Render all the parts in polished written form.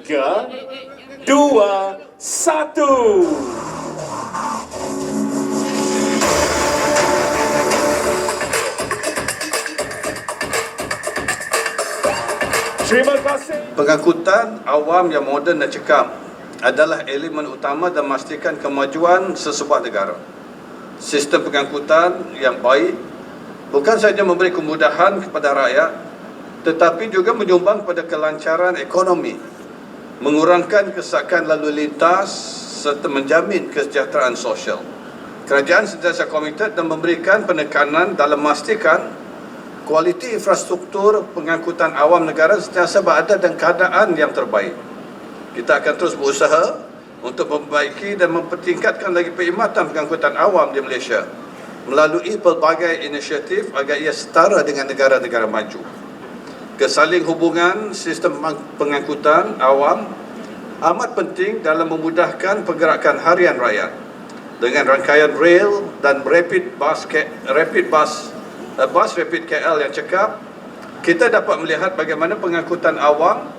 3, 2, 1. Terima kasih. Pengangkutan awam yang moden dan cekam adalah elemen utama dan memastikan kemajuan sesebuah negara. Sistem pengangkutan yang baik bukan sahaja memberi kemudahan kepada rakyat, tetapi juga menyumbang pada kelancaran ekonomi, mengurangkan kesesakan lalu lintas serta menjamin kesejahteraan sosial. Kerajaan sentiasa komited dan memberikan penekanan dalam memastikan kualiti infrastruktur pengangkutan awam negara sentiasa berada dalam keadaan yang terbaik. Kita akan terus berusaha untuk memperbaiki dan mempertingkatkan lagi perkhidmatan pengangkutan awam di Malaysia melalui pelbagai inisiatif agar ia setara dengan negara-negara maju. Kesaling hubungan sistem pengangkutan awam amat penting dalam memudahkan pergerakan harian rakyat. Dengan rangkaian rail dan rapid KL yang cekap, kita dapat melihat bagaimana pengangkutan awam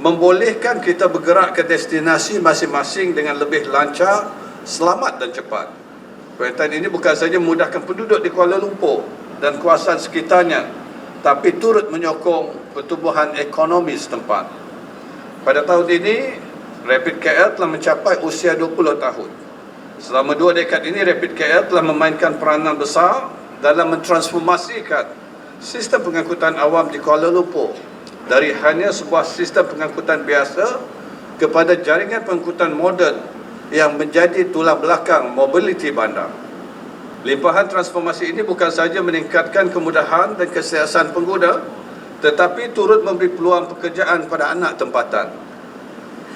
membolehkan kita bergerak ke destinasi masing-masing dengan lebih lancar, selamat dan cepat. Perkhidmatan ini bukan sahaja memudahkan penduduk di Kuala Lumpur dan kawasan sekitarnya, tapi turut menyokong pertumbuhan ekonomi setempat. Pada tahun ini, Rapid KL telah mencapai usia 20 tahun. Selama 2 dekad ini, Rapid KL telah memainkan peranan besar dalam mentransformasikan sistem pengangkutan awam di Kuala Lumpur dari hanya sebuah sistem pengangkutan biasa kepada jaringan pengangkutan moden yang menjadi tulang belakang mobiliti bandar. Limpahan transformasi ini bukan sahaja meningkatkan kemudahan dan keselesaan pengguna, tetapi turut memberi peluang pekerjaan pada anak tempatan.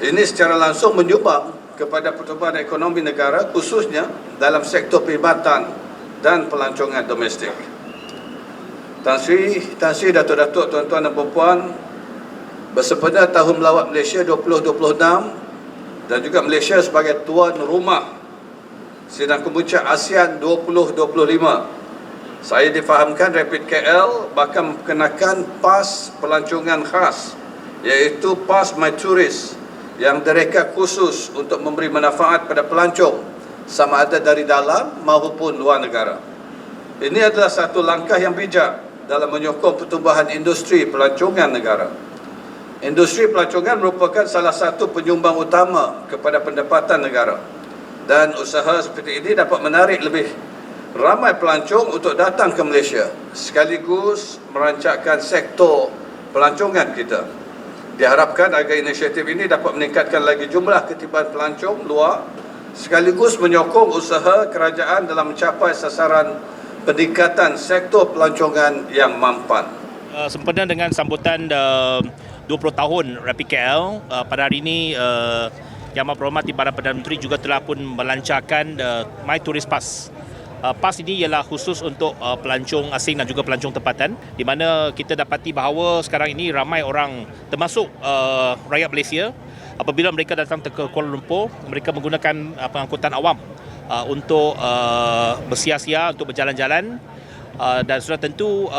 Ini secara langsung menyumbang kepada pertumbuhan ekonomi negara, khususnya dalam sektor perkhidmatan dan pelancongan domestik. Tan Sri, Datuk-Datuk, Tuan-Tuan dan Puan-Puan, bersempena Tahun Melawat Malaysia 2026 dan juga Malaysia sebagai tuan rumah Sidang Kemuncak ASEAN 2025, saya difahamkan Rapid KL bakal mengenakan pas pelancongan khas, iaitu Pas My Tourist, yang direka khusus untuk memberi manfaat pada pelancong sama ada dari dalam maupun luar negara. Ini adalah satu langkah yang bijak dalam menyokong pertumbuhan industri pelancongan negara. Industri pelancongan merupakan salah satu penyumbang utama kepada pendapatan negara, dan usaha seperti ini dapat menarik lebih ramai pelancong untuk datang ke Malaysia, sekaligus merancangkan sektor pelancongan kita. Diharapkan agar inisiatif ini dapat meningkatkan lagi jumlah ketiban pelancong luar, sekaligus menyokong usaha kerajaan dalam mencapai sasaran peningkatan sektor pelancongan yang mampan. Sempena dengan sambutan 20 tahun Rapid KL, pada hari ini Yang Amat Berhormat Badan Perdana Menteri juga telah pun melancarkan My Tourist Pass. Pas ini ialah khusus untuk pelancong asing dan juga pelancong tempatan, di mana kita dapati bahawa sekarang ini ramai orang, termasuk rakyat Malaysia, apabila mereka datang ke Kuala Lumpur, mereka menggunakan pengangkutan awam untuk bersia-sia, untuk berjalan-jalan, dan sudah tentu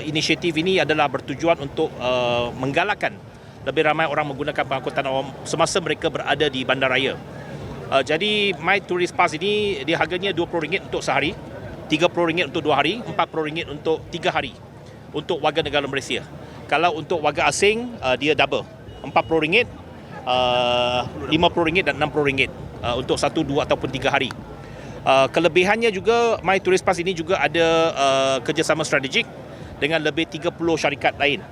inisiatif ini adalah bertujuan untuk menggalakkan lebih ramai orang menggunakan pengangkutan awam semasa mereka berada di bandaraya. Jadi My Tourist Pass ini dia harganya RM20 untuk sehari, RM30 untuk 2 hari, RM40 untuk 3 hari untuk warga negara Malaysia. Kalau untuk warga asing, dia double, RM40, RM50 dan RM60 untuk 1, 2 ataupun 3 hari. Kelebihannya juga, My Tourist Pass ini juga ada kerjasama strategik dengan lebih 30 syarikat lain,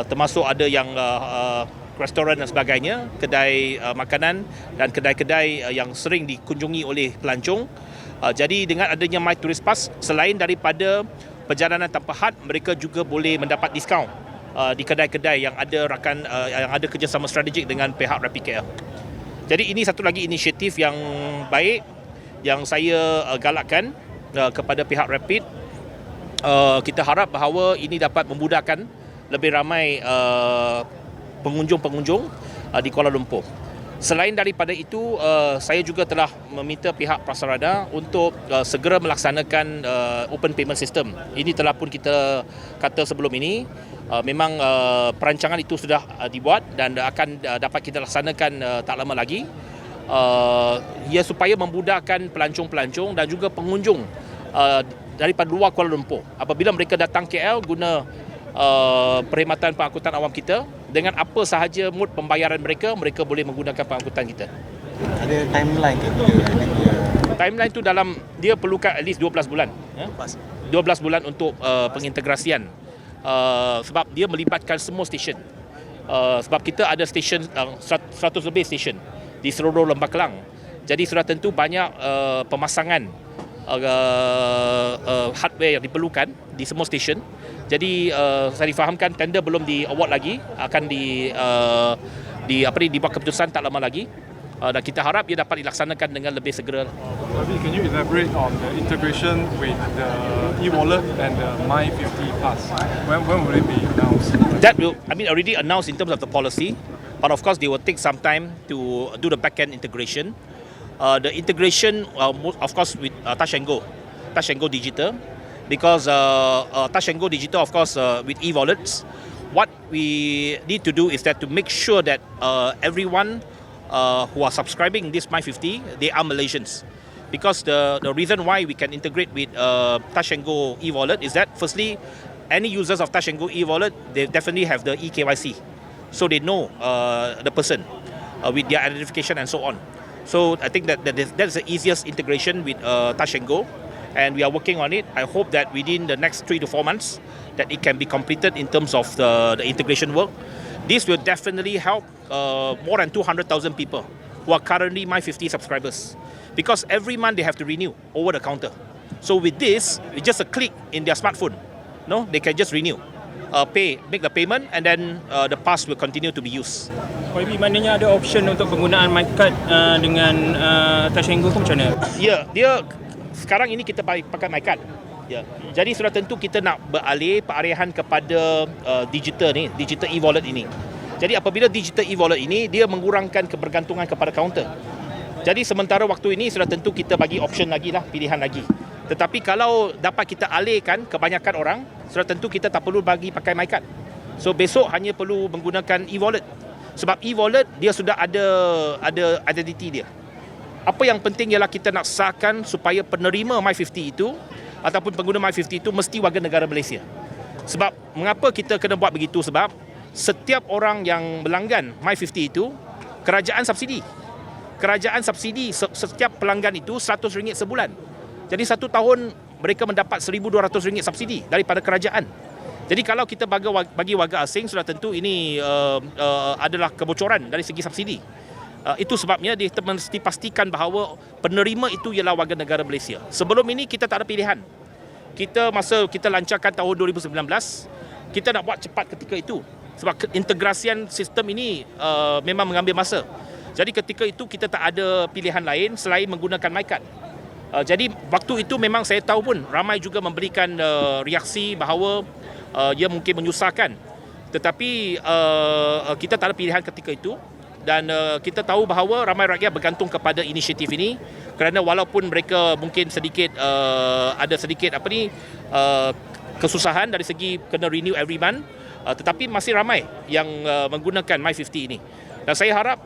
termasuk ada yang restoran dan sebagainya, kedai makanan dan kedai-kedai yang sering dikunjungi oleh pelancong. Jadi dengan adanya My Tourist Pass, selain daripada perjalanan tanpa had, mereka juga boleh mendapat diskaun di kedai-kedai yang ada kerjasama strategik dengan pihak Rapid KL. Jadi ini satu lagi inisiatif yang baik yang saya galakkan kepada pihak Rapid. Kita harap bahawa ini dapat memudahkan lebih ramai pengunjung-pengunjung di Kuala Lumpur. Selain daripada itu, saya juga telah meminta pihak prasarana untuk segera melaksanakan open payment system. Ini telah pun kita kata sebelum ini, Memang perancangan itu sudah dibuat dan akan dapat kita laksanakan tak lama lagi. Supaya memudahkan pelancong-pelancong dan juga pengunjung daripada luar Kuala Lumpur. Apabila mereka datang KL guna perkhidmatan pengangkutan awam kita, dengan apa sahaja mod pembayaran mereka boleh menggunakan pengangkutan kita. Ada timeline ke Timeline tu dia perlukan at least 12 bulan. 12 bulan untuk pengintegrasian. Sebab dia melibatkan semua stesen. Sebab kita ada stesen 100 lebih stesen di seluruh Lembah Kelang. Jadi sudah tentu banyak pemasangan hardware yang diperlukan di semua stesen. Jadi saya difahamkan tender belum di-award lagi, akan dibuat keputusan tak lama lagi. Dan kita harap ia dapat dilaksanakan dengan lebih segera. Ravi, can you elaborate on the integration with the e-wallet and the My50 Pass? When will it be announced? That will, already announced in terms of the policy, but of course they will take some time to do the back-end integration. The integration, of course, with Touch 'n Go Digital, because Touch 'n Go Digital, of course, with e-wallets, what we need to do is that to make sure that everyone who are subscribing this My50, they are Malaysians. Because the reason why we can integrate with Touch 'n Go e-wallet is that firstly, any users of Touch 'n Go e-wallet, they definitely have the eKYC. So they know the person with their identification and so on. So I think that is the easiest integration with Touch 'n Go, and we are working on it. I hope that within the next 3 to 4 months that it can be completed in terms of the integration work. This will definitely help more than 200,000 people who are currently My50 subscribers, because every month they have to renew over the counter. So with this, with just a click in their smartphone, they can just renew, make the payment, and then the pass will continue to be used. YB, maknanya ada option untuk penggunaan MyCard dengan Touch 'n Go ke macam mana? Ya, dia sekarang ini kita pakai MyCard. Ya. Jadi sudah tentu kita nak beralih peralihan kepada digital e-wallet ini. Jadi apabila digital e-wallet ini, dia mengurangkan kebergantungan kepada kaunter. Jadi sementara waktu ini sudah tentu kita bagi option lagi lah, pilihan lagi. Tetapi kalau dapat kita alihkan kebanyakan orang, sudah tentu kita tak perlu bagi pakai MyCard. So besok hanya perlu menggunakan e-wallet. Sebab e-wallet dia sudah ada identity dia. Apa yang penting ialah kita nak sahkan supaya penerima My50 itu ataupun pengguna My50 itu mesti warga negara Malaysia. Sebab mengapa kita kena buat begitu? Sebab setiap orang yang melanggan My50 itu, kerajaan subsidi. Setiap pelanggan itu RM100 sebulan. Jadi 1 tahun mereka mendapat RM1,200 subsidi daripada kerajaan. Jadi kalau kita bagi warga asing, sudah tentu ini adalah kebocoran dari segi subsidi. Itu sebabnya dia mesti pastikan bahawa penerima itu ialah warga negara Malaysia. Sebelum ini kita tak ada pilihan. Masa kita lancarkan tahun 2019, kita nak buat cepat ketika itu. Sebab integrasian sistem ini memang mengambil masa. Jadi ketika itu kita tak ada pilihan lain selain menggunakan MyCard. Jadi waktu itu memang saya tahu pun ramai juga memberikan reaksi bahawa ia mungkin menyusahkan. Tetapi kita tak ada pilihan ketika itu. Dan kita tahu bahawa ramai rakyat bergantung kepada inisiatif ini, kerana walaupun mereka mungkin sedikit ada sedikit kesusahan dari segi kena renew every month, tetapi masih ramai yang menggunakan My50 ini. Dan saya harap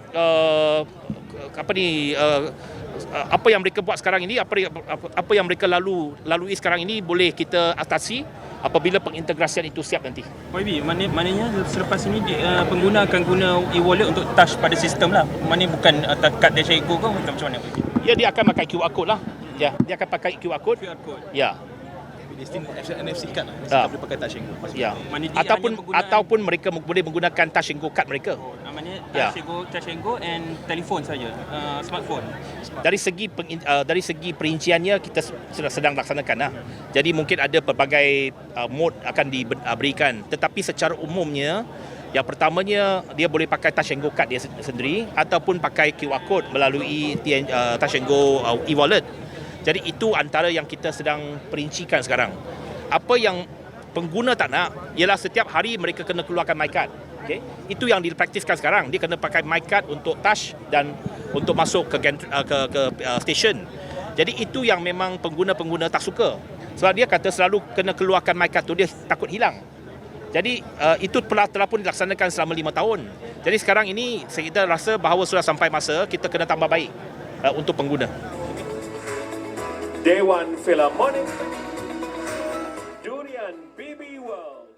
apa yang mereka buat sekarang ini, apa yang mereka lalui sekarang ini boleh kita atasi apabila pengintegrasian itu siap nanti. YB, maknanya selepas ini pengguna akan guna e-wallet untuk touch pada sistem lah. Maknanya bukan kad Touch 'n Go ke macam mana? Ya, dia akan pakai QR code lah. Ya, dia akan pakai QR code. Ya. NFC card lah. Mesti tak boleh pakai Touch 'n Go. Ya. Ataupun mereka boleh menggunakan Touch 'n Go card mereka. Maknanya Touch 'n Go and telefon saja, smartphone. Dari segi perinciannya kita sedang laksanakan lah. Jadi mungkin ada pelbagai mode akan diberikan, tetapi secara umumnya yang pertamanya dia boleh pakai Touch 'n Go card dia sendiri ataupun pakai QR code melalui Touch 'n Go e-wallet. Jadi itu antara yang kita sedang perincikan sekarang. Apa yang pengguna tak nak ialah setiap hari mereka kena keluarkan MyCard. Okay? Itu yang dipraktiskan sekarang. Dia kena pakai MyCard untuk touch dan untuk masuk ke stesen. Jadi itu yang memang pengguna-pengguna tak suka. Sebab dia kata selalu kena keluarkan MyCard tu, dia takut hilang. Jadi itu telah pun dilaksanakan selama 5 tahun. Jadi sekarang ini kita rasa bahawa sudah sampai masa kita kena tambah baik untuk pengguna. Dewan Philharmonic, Durian BB World.